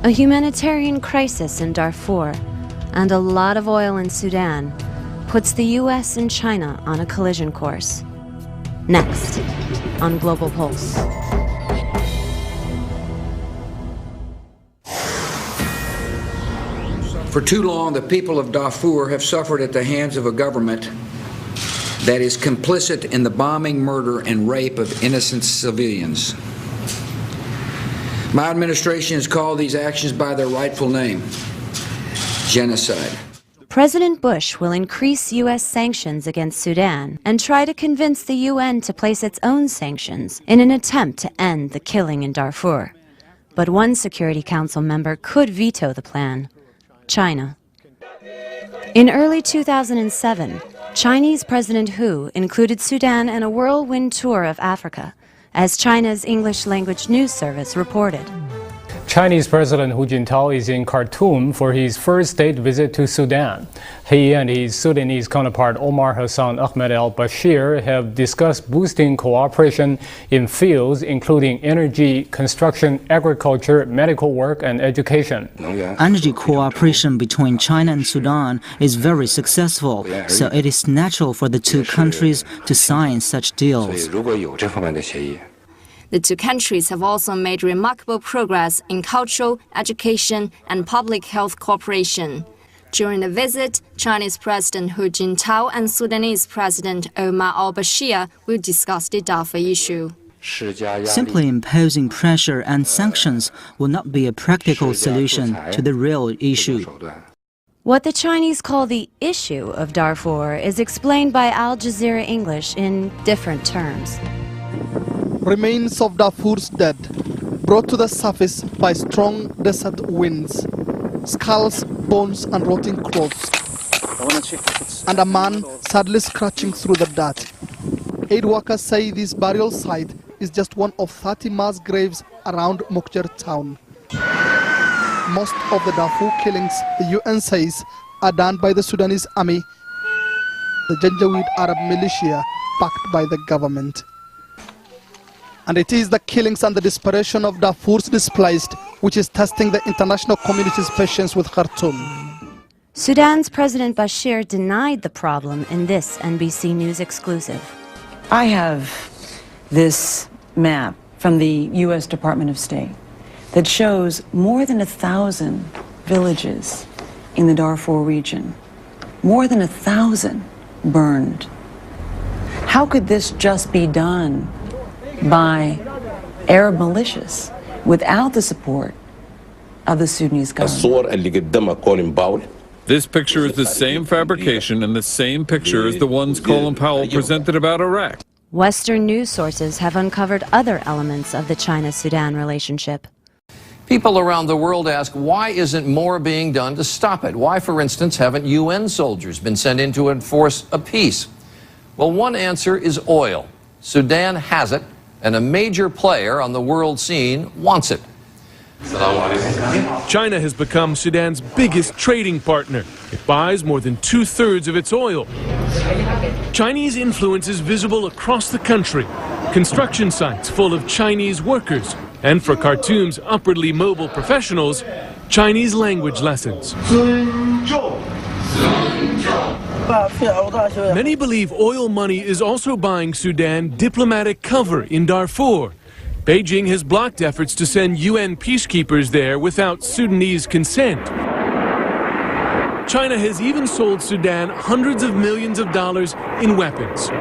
A humanitarian crisis in Darfur and a lot of oil in Sudan puts the US and China on a collision course. Next, on Global Pulse. For too long, the people of Darfur have suffered at the hands of a government that is complicit in the bombing, murder, and rape of innocent civilians. My administration has called these actions by their rightful name: genocide. President Bush will increase U.S. sanctions against Sudan and try to convince the UN to place its own sanctions in an attempt to end the killing in Darfur. But one Security Council member could veto the plan: China. In early 2007, Chinese President Hu included Sudan in a whirlwind tour of Africa, as China's English-language news service reported. Chinese President Hu Jintao is in Khartoum for his first state visit to Sudan. He and his Sudanese counterpart Omar Hassan Ahmed al-Bashir have discussed boosting cooperation in fields including energy, construction, agriculture, medical work, and education. Energy cooperation between China and Sudan is very successful, so it is natural for the two countries to sign such deals. The two countries have also made remarkable progress in cultural, education, and public health cooperation. During the visit, Chinese President Hu Jintao and Sudanese President Omar al-Bashir will discuss the Darfur issue. Simply imposing pressure and sanctions will not be a practical solution to the real issue. What the Chinese call the issue of Darfur is explained by Al Jazeera English in different terms. Remains of Darfur's dead, brought to the surface by strong desert winds, skulls, bones and rotting clothes, and a man sadly scratching through the dirt. Aid workers say this burial site is just one of 30 mass graves around Mokjar town. Most of the Darfur killings, the UN says, are done by the Sudanese army, the Janjaweed Arab militia backed by the government. And it is the killings and the desperation of Darfur's displaced which is testing the international community's patience with Khartoum. Sudan's President Bashir denied the problem in this NBC News exclusive. I have this map from the U.S. Department of State that shows more than 1,000 villages in the Darfur region. More than 1,000 burned. How could this just be done by Arab militias without the support of the Sudanese government? This picture is the same fabrication and the same picture as the ones Colin Powell presented about Iraq. Western news sources have uncovered other elements of the China-Sudan relationship. People around the world ask, why isn't more being done to stop it? Why, for instance, haven't UN soldiers been sent in to enforce a peace? Well, one answer is oil. Sudan has it, and a major player on the world scene wants it. China has become Sudan's biggest trading partner. It buys more than 2/3 of its oil. Chinese influence is visible across the country. Construction sites full of Chinese workers. And for Khartoum's upwardly mobile professionals, Chinese language lessons. Many believe oil money is also buying Sudan diplomatic cover in Darfur. Beijing has blocked efforts to send UN peacekeepers there without Sudanese consent. China has even sold Sudan hundreds of millions of dollars in weapons.